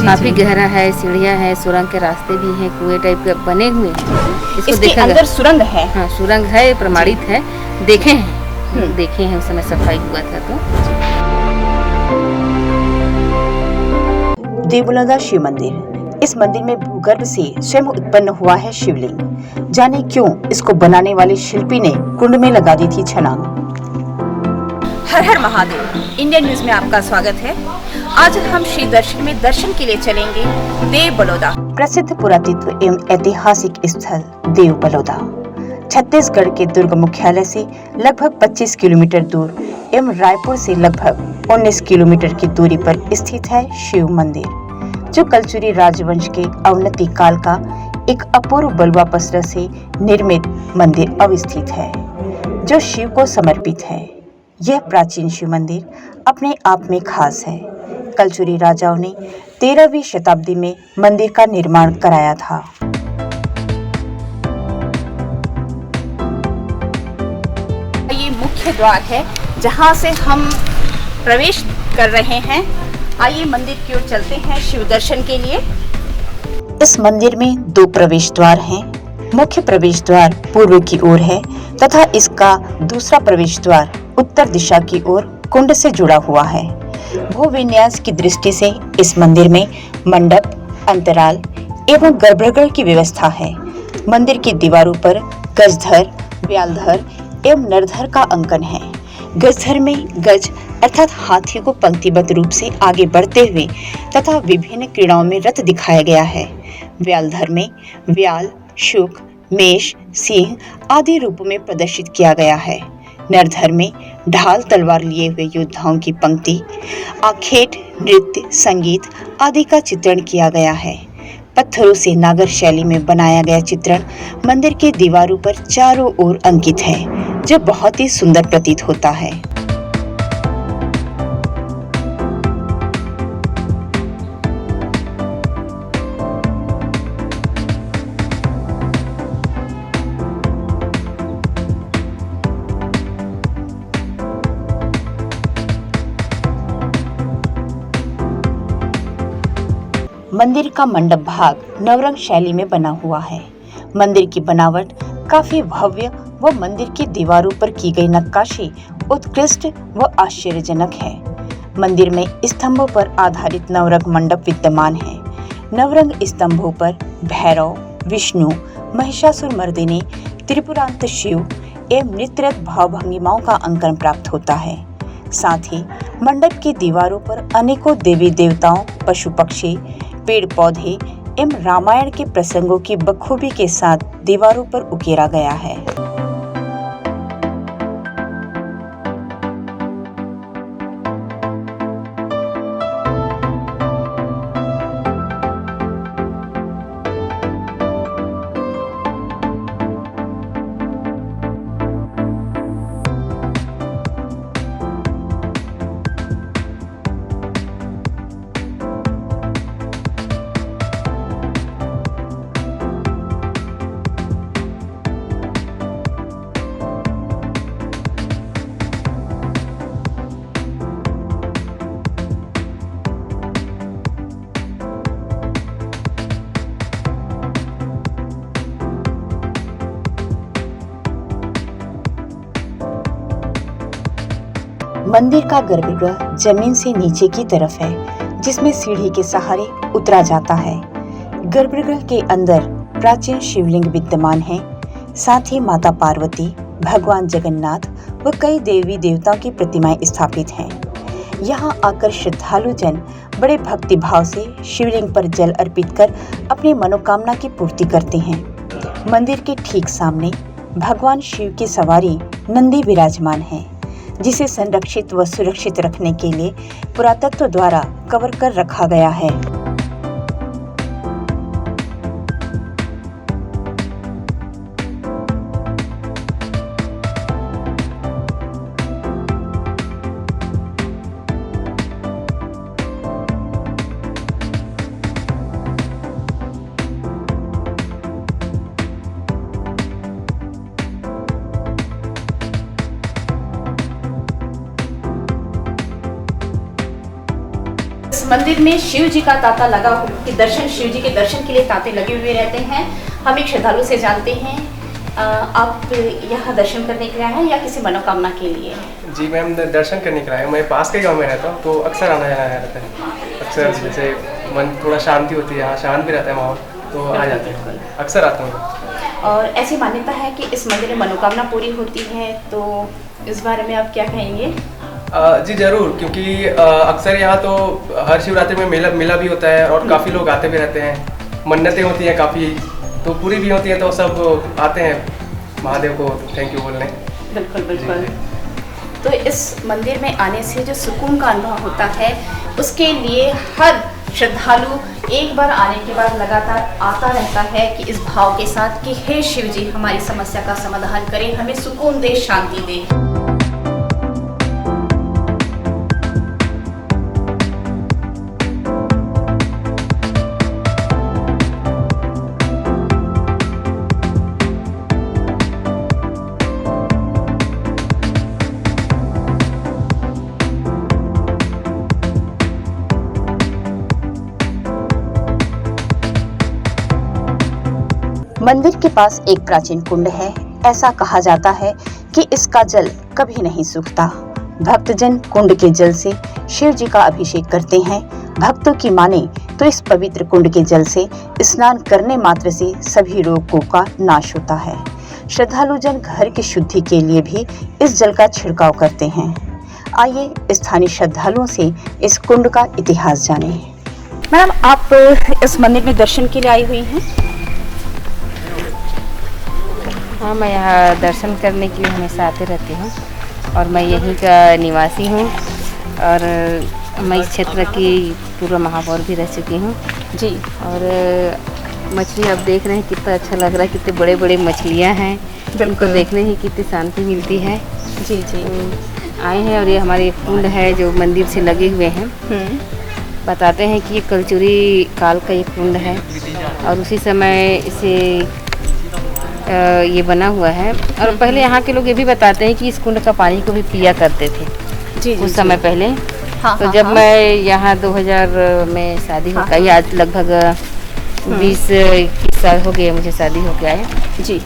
काफी गहरा है, सीढ़ियाँ है, सुरंग के रास्ते भी हैं, कुएं टाइप के बने हुए हैं। इसके देखा अंदर सुरंग है। हाँ, सुरंग है, प्रमाणित है, देखे हैं, देखे हैं, उस समय सफाई हुआ था तो। देवबलौदा शिव मंदिर। इस मंदिर में भूगर्भ से स्वयं उत्पन्न हुआ है शिवलिंग। जाने क्यों इसको बनाने वाले शिल्पी ने कुंड में लगा दी थी छलांग। हर हर महादेव। इंडियन न्यूज में आपका स्वागत है। आज हम श्री दर्शन में दर्शन के लिए चलेंगे देवबलौदा। प्रसिद्ध पुरातत्व एवं ऐतिहासिक स्थल देवबलौदा छत्तीसगढ़ के दुर्ग मुख्यालय से लगभग 25 किलोमीटर दूर एवं रायपुर से लगभग 19 किलोमीटर की दूरी पर स्थित है शिव मंदिर, जो कलचुरी राजवंश के अवनति काल का एक अपूर्व बलुआ पत्थर से निर्मित मंदिर अवस्थित है, जो शिव को समर्पित है। यह प्राचीन शिव मंदिर अपने आप में खास है। कलचुरी राजाओं ने 13वीं शताब्दी में मंदिर का निर्माण कराया था। ये मुख्य द्वार है जहां से हम प्रवेश कर रहे हैं। आइए मंदिर की ओर चलते हैं शिव दर्शन के लिए। इस मंदिर में 2 प्रवेश द्वार हैं। मुख्य प्रवेश द्वार पूर्व की ओर है तथा इसका दूसरा प्रवेश द्वार उत्तर दिशा की ओर कुंड से जुड़ा हुआ है। भूविन्यास की दृष्टि से इस मंदिर में मंडप, अंतराल एवं गर्भगृह की व्यवस्था है। मंदिर की दीवारों पर गजधर, व्यालधर एवं नरधर का अंकन है। गजधर में गज अर्थात हाथी को पंक्तिबद्ध रूप से आगे बढ़ते हुए तथा विभिन्न क्रीड़ाओं में रत दिखाया गया है। व्यालधर में व्याल, शुक, मेष, सिंह आदि रूपों में प्रदर्शित किया गया है। नरधर में ढाल तलवार लिए हुए योद्धाओं की पंक्ति, आखेट, नृत्य, संगीत आदि का चित्रण किया गया है। पत्थरों से नागर शैली में बनाया गया चित्रण मंदिर के दीवारों पर चारों ओर अंकित है, जो बहुत ही सुंदर प्रतीत होता है। मंदिर का मंडप भाग नवरंग शैली में बना हुआ है। मंदिर की बनावट काफी भव्य व मंदिर की दीवारों पर की गई नक्काशी उत्कृष्ट व आश्चर्यजनक है। मंदिर में स्तंभों पर आधारित नवरंग मंडप विद्यमान है। नवरंग स्तंभों पर भैरव, विष्णु, महिषासुरमर्दिनी, त्रिपुरांत शिव एवं नृत्यरत भाव भंगिमाओं का अंकन प्राप्त होता है। साथ ही मंडप की दीवारों पर अनेकों देवी देवताओं, पशु पक्षी, पेड़ पौधे एवं रामायण के प्रसंगों की बखूबी के साथ दीवारों पर उकेरा गया है। मंदिर का गर्भगृह जमीन से नीचे की तरफ है, जिसमें सीढ़ी के सहारे उतरा जाता है। गर्भगृह के अंदर प्राचीन शिवलिंग विद्यमान है। साथ ही माता पार्वती, भगवान जगन्नाथ व कई देवी देवताओं की प्रतिमाएं स्थापित हैं। यहाँ आकर श्रद्धालु जन बड़े भक्ति भाव से शिवलिंग पर जल अर्पित कर अपनी मनोकामना की पूर्ति करते हैं। मंदिर के ठीक सामने भगवान शिव की सवारी नंदी विराजमान है, जिसे संरक्षित व सुरक्षित रखने के लिए पुरातत्व द्वारा कवर कर रखा गया है। मंदिर में शिव जी का तांता लगा कि दर्शन शिव जी के दर्शन के लिए तांते लगे हुए रहते हैं। हम एक श्रद्धालु से जानते हैं, आप यहाँ दर्शन करने के लिए आए हैं या किसी मनोकामना के लिए? जी मैम, दर्शन करने के लिए आया। मैं पास के गांव में रहता हूँ, तो अक्सर आना जाना रहता है। अक्सर जैसे मन थोड़ा शांति होती है, यहाँ शांत भी रहता है माहौल, तो आ जाते हैं, अक्सर आता हूँ। और ऐसी मान्यता है कि इस मंदिर में मनोकामना पूरी होती है, तो इस बारे में आप क्या कहेंगे? जी ज़रूर, क्योंकि अक्सर यहाँ तो हर शिवरात्रि में मेला भी होता है और काफ़ी लोग आते भी रहते हैं। मन्नतें होती हैं काफ़ी, तो पूरी भी होती है, तो सब आते हैं महादेव को थैंक यू बोलने। बिल्कुल बिल्कुल। तो इस मंदिर में आने से जो सुकून का अनुभव होता है, उसके लिए हर श्रद्धालु एक बार आने के बाद लगातार आता रहता है कि इस भाव के साथ कि हे शिव जी, हमारी समस्या का समाधान करें, हमें सुकून दे, शांति दे। मंदिर के पास एक प्राचीन कुंड है। ऐसा कहा जाता है कि इसका जल कभी नहीं सूखता। भक्तजन कुंड के जल से शिव जी का अभिषेक करते हैं। भक्तों की माने तो इस पवित्र कुंड के जल से स्नान करने मात्र से सभी रोगों का नाश होता है। श्रद्धालु जन घर की शुद्धि के लिए भी इस जल का छिड़काव करते हैं। आइए स्थानीय श्रद्धालुओं से इस कुंड का इतिहास जानें। मैडम, आप इस मंदिर में दर्शन के लिए आई हुई हैं? हाँ, मैं यहाँ दर्शन करने के लिए हमेशा आते रहती हूँ और मैं यहीं का निवासी हूँ और मैं इस क्षेत्र की पूर्व महापौर भी रह चुकी हूँ जी। और मछली आप देख रहे हैं, कितना अच्छा लग रहा है, कितने बड़े बड़े मछलियाँ हैं। इनको देखने ही कितनी शांति मिलती है जी जी। आए हैं और ये हमारे कुंड है जो मंदिर से लगे हुए हैं। बताते हैं कि ये कलचुरी काल का ये कुंड है और उसी समय इसे ये बना हुआ है। और पहले यहाँ के लोग ये भी बताते हैं कि इस कुंड का पानी को भी पिया करते थे जी, कुछ समय पहले। हाँ, तो हाँ, जब हाँ। मैं यहाँ 2000 में शादी हो गई, आज लगभग 20-21 साल हो गए मुझे शादी हो गया है जी।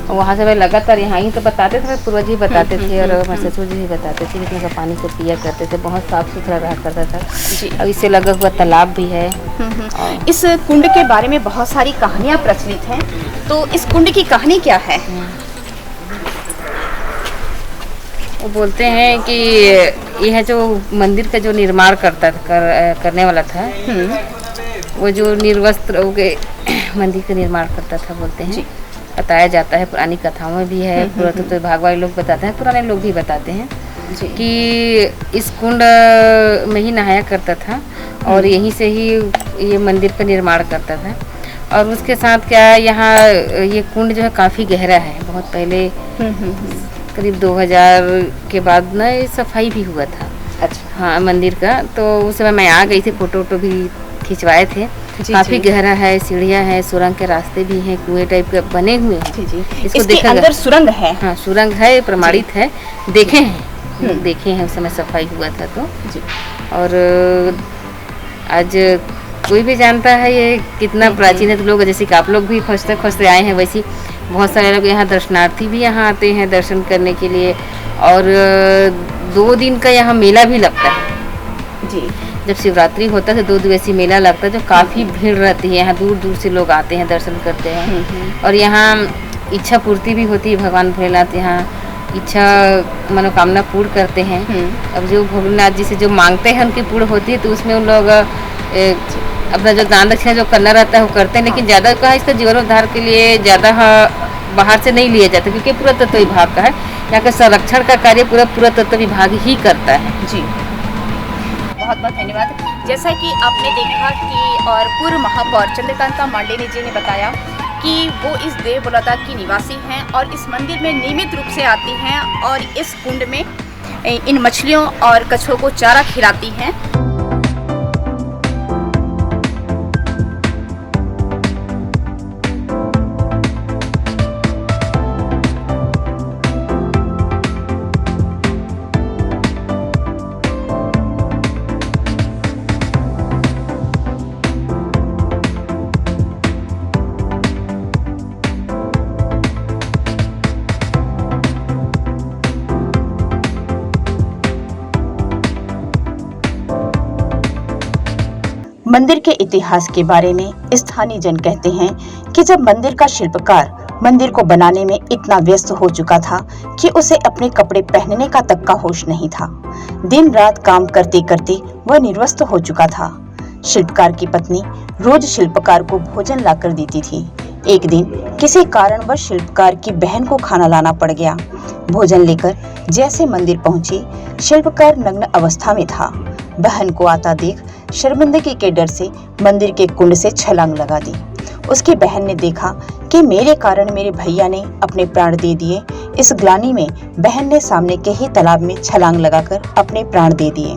वहाँ से मैं लगातार यहाँ ही तो बताते थे, पूर्वज जी बताते थे और हमारे ससुर जी भी बताते थे कि इसका पानी को पिया करते थे, बहुत साफ सुथरा रहा करता था जी। और इससे लगा हुआ तालाब भी है। इस कुंड के बारे में बहुत सारी कहानियाँ प्रचलित हैं, तो इस कुंड की कहानी क्या है? वो बोलते हैं कि यह जो मंदिर का जो निर्माण करने वाला था, वो जो निर्वस्त्र हो गए मंदिर का निर्माण करता था, बोलते हैं, बताया जाता है, पुरानी कथाओं में भी है, पुरातत्व विभाग वाले लोग बताते हैं, पुराने लोग भी बताते हैं कि इस कुंड में ही नहाया करता था और यहीं से ही ये मंदिर का निर्माण करता था। और उसके साथ क्या, यहाँ ये कुंड जो है काफ़ी गहरा है। बहुत पहले करीब 2000 के बाद ना ये सफाई भी हुआ था। अच्छा। हाँ, मंदिर का। तो उस समय मैं आ गई थी, फोटो वोटो भी खिंचवाए थे। काफी गहरा है, सीढ़ियाँ हैं, सुरंग के रास्ते भी हैं, कुएं टाइप के बने हुए हैं जी। इसको देखा अंदर सुरंग है? हाँ, सुरंग है, प्रमाणित है, देखे हैं उस समय सफाई हुआ था तो जी। और आज कोई भी जानता है ये कितना प्राचीन है। तो लोग जैसे कि आप लोग भी खोजते आए हैं, वैसे बहुत सारे लोग यहाँ दर्शनार्थी भी यहाँ आते हैं दर्शन करने के लिए। और 2 दिन का यहाँ मेला भी लगता है जी। जब शिवरात्रि होता है तो 2 दिवसीय मेला लगता है, जो काफ़ी भीड़ रहती है। यहाँ दूर दूर से लोग आते हैं, दर्शन करते हैं। और यहाँ इच्छा पूर्ति भी होती है, भगवान भोलेनाथ यहाँ इच्छा मनोकामना पूर्ण करते हैं। अब जो भोलेनाथ जी से जो मांगते हैं उनकी पूर्ण होती है, तो उसमें उन लोग अपना जो दान दक्षिणा जो करना रहता है वो करते हैं। लेकिन ज़्यादा का इसका जीवनोद्धार के लिए ज़्यादा बाहर से नहीं लिया जाता, क्योंकि पुरातत्व विभाग का है। यहाँ का संरक्षण का कार्य पूरा पुरातत्व विभाग ही करता है जी। बहुत बहुत धन्यवाद। जैसा कि आपने देखा कि और पूर्व महापौर चंद्रकांता मांडेने जी ने बताया कि वो इस देवबलौदा की निवासी हैं और इस मंदिर में नियमित रूप से आती हैं और इस कुंड में इन मछलियों और कछुओं को चारा खिलाती हैं। मंदिर के इतिहास के बारे में स्थानीय जन कहते हैं कि जब मंदिर का शिल्पकार मंदिर को बनाने में इतना व्यस्त हो चुका था कि उसे अपने कपड़े पहनने का तक का होश नहीं था। दिन रात काम करते करते वह निर्वस्त्र हो चुका था। शिल्पकार की पत्नी रोज शिल्पकार को भोजन लाकर देती थी। एक दिन किसी कारणवश शिल्पकार की बहन को खाना लाना पड़ गया। भोजन लेकर जैसे मंदिर पहुंची, शिल्पकार नग्न अवस्था में था। बहन को आता देख शर्मिंदगी के डर से मंदिर के कुंड से छलांग लगा दी। उसकी बहन ने देखा कि मेरे कारण मेरे भैया ने अपने प्राण दे दिए। इस ग्लानि में बहन ने सामने के ही तालाब में छलांग लगाकर अपने प्राण दे दिए।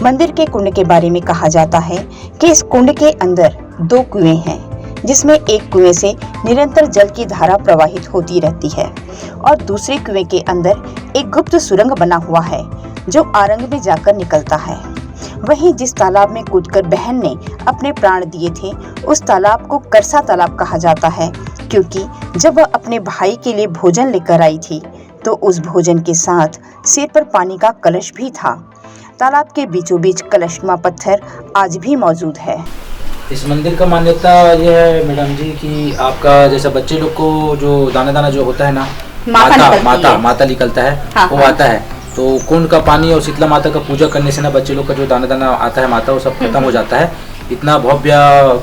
मंदिर के कुंड के बारे में कहा जाता है कि इस कुंड के अंदर 2 कुएं हैं, जिसमें एक कुएं से निरंतर जल की धारा प्रवाहित होती रहती है और दूसरे कुएं के अंदर एक गुप्त सुरंग बना हुआ है जो आरंग में जाकर निकलता है। वहीं जिस तालाब में कूदकर बहन ने अपने प्राण दिए थे, उस तालाब को करसा तालाब कहा जाता है, क्योंकि जब वह अपने भाई के लिए भोजन लेकर आई थी तो उस भोजन के साथ सिर पर पानी का कलश भी था। तालाब के बीचों बीच कलशनुमा पत्थर आज भी मौजूद है। इस मंदिर का मान्यता यह है मैडम जी कि आपका जैसा बच्चे लोग को जो दाना दाना जो होता है ना, माता निकलता है, हाँ, वो आता है तो कुंड का पानी और शीतला माता का पूजा करने से ना बच्चे लोग का जो दाना दाना आता है माता, वो सब खत्म हो जाता है। इतना भव्य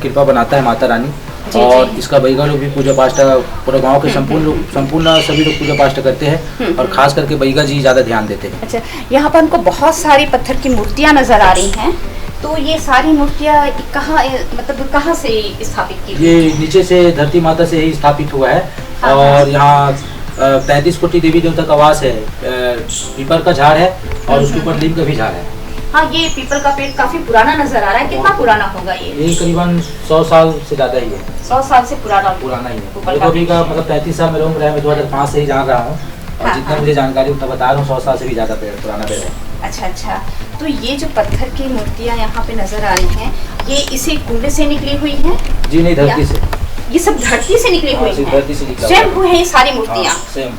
कृपा बनाता है माता रानी। और इसका बैगा लोग भी पूजा पाठ पूरे गांव के संपूर्ण सभी लोग पूजा पाठ करते हैं और खास करके बैगा जी ज्यादा ध्यान देते हैं। अच्छा, यहाँ पर हमको बहुत सारी पत्थर की मूर्तियाँ नजर आ रही हैं, तो ये सारी मूर्तियाँ कहाँ से स्थापित की? ये नीचे से धरती माता से ही स्थापित हुआ है। और यहाँ 35 कोटि देवी देवता का वास है। पीपल का झाड़ है और उसके ऊपर नीम का भी झाड़ है। हाँ, ये पीपल का पेड़ काफी पुराना नजर आ रहा है। कितना पुराना होगा ये? करीबन 100 साल से ज्यादा ही है। 100 साल से पुराना ही है। अभी का मतलब 35 साल में रहूँगा, मैं 2005 से ही जान रहा हूँ और जितना मुझे जानकारी उतना बता रहा हूँ। 100 साल से भी ज्यादा पुराना पेड़ है। अच्छा, तो ये जो पत्थर की मूर्तियाँ यहाँ पे नजर आ रही हैं, ये इसी कुंड से निकली हुई हैं? जी नहीं, धरती से। ये सब धरती से निकली हुई हैं? धरती से निकला स्वयं है ये सारी मूर्तियाँ? स्वयं,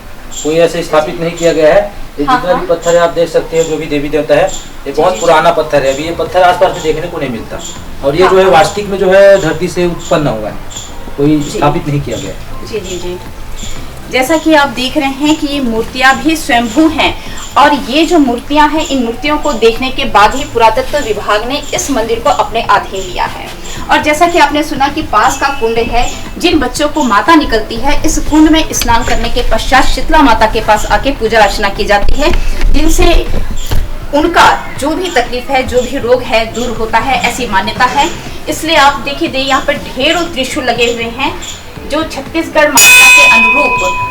कोई ऐसे स्थापित नहीं किया गया है। ये जितना भी पत्थर है आप देख सकते हैं, जो भी देवी देवता है, ये बहुत पुराना पत्थर है। अभी ये पत्थर आसपास में देखने को नहीं मिलता और ये जो है वास्तविक में जो है धरती से उत्पन्न हुआ है, कोई स्थापित नहीं किया गया। जी। जैसा कि आप देख रहे हैं कि ये मूर्तियां भी स्वयंभू हैं और ये जो मूर्तियां हैं, इन मूर्तियों को देखने के बाद ही पुरातत्व विभाग ने इस मंदिर को अपने अधीन लिया है। और जैसा कि आपने सुना कि पास का कुंड है, जिन बच्चों को माता निकलती है, इस कुंड में स्नान करने के पश्चात शीतला माता के पास आके पूजा अर्चना की जाती है, जिनसे उनका जो भी तकलीफ है, जो भी रोग है, दूर होता है, ऐसी मान्यता है। इसलिए आप देखिए यहाँ पर ढेरों त्रिशूल लगे हुए हैं जो छत्तीसगढ़ मान्यता के अनुरूप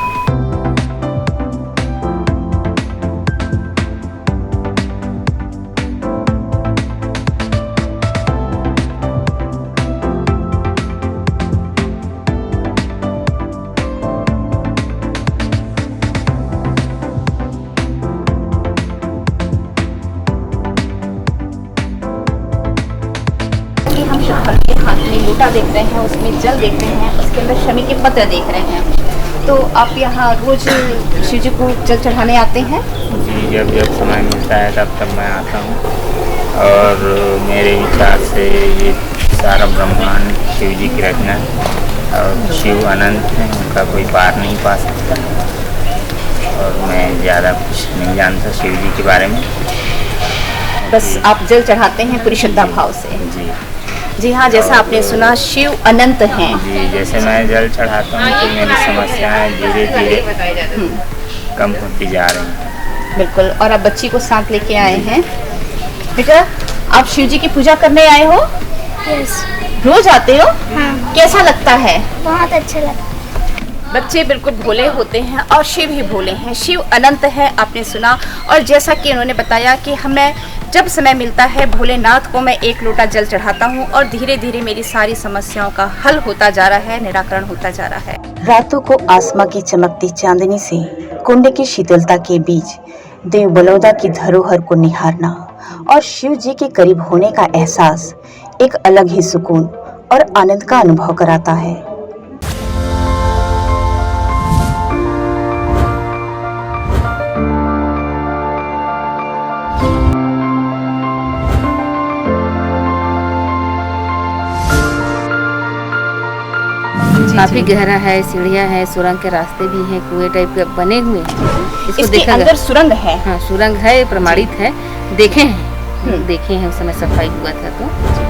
लोटा देख रहे हैं, उसमें जल देख रहे हैं, उसके अंदर शमी के पत्र देख रहे हैं। तो आप यहाँ रोज शिव जी को जल चढ़ाने आते हैं? जी, जब समय मिलता है तब मैं आता हूँ और मेरे विचार से ये सारा ब्रह्मांड शिव जी की रचना है और शिव अनंत है, उनका कोई पार नहीं पा सकता। और मैं ज़्यादा कुछ नहीं जानता शिव जी के बारे में, बस आप जल चढ़ाते हैं पूरी श्रद्धा भाव से? जी हाँ, जैसा आपने सुना शिव अनंत हैं। जी, जैसे मैं जल चढ़ाता हूँ तो मेरी समस्याएं धीरे धीरे कम होती जा रही हैं। बिल्कुल। और आप बच्ची को साथ लेके आए हैं। बेटा, आप शिव जी की पूजा करने आए हो? यस। रोज आते हो? हाँ। कैसा लगता है? बहुत अच्छा लगता है। बच्चे बिल्कुल भोले होते हैं और शिव ही भोले हैं। शिव अनंत है, आपने सुना। और जैसा कि उन्होंने बताया कि हमें जब समय मिलता है भोलेनाथ को मैं एक लोटा जल चढ़ाता हूँ और धीरे धीरे मेरी सारी समस्याओं का हल होता जा रहा है, निराकरण होता जा रहा है। रातों को आसमां की चमकती चांदनी से कुंड की शीतलता के बीच देव बलौदा की धरोहर को निहारना और शिव जी के करीब होने का एहसास एक अलग ही सुकून और आनंद का अनुभव कराता है। काफी गहरा है, सीढ़ियाँ है, सुरंग के रास्ते भी हैं, कुएं टाइप के बने हुए हैं। इसको इसके देखा अंदर सुरंग है। हाँ, सुरंग है, प्रमाणित है, देखे हैं उस समय सफाई हुआ था तो।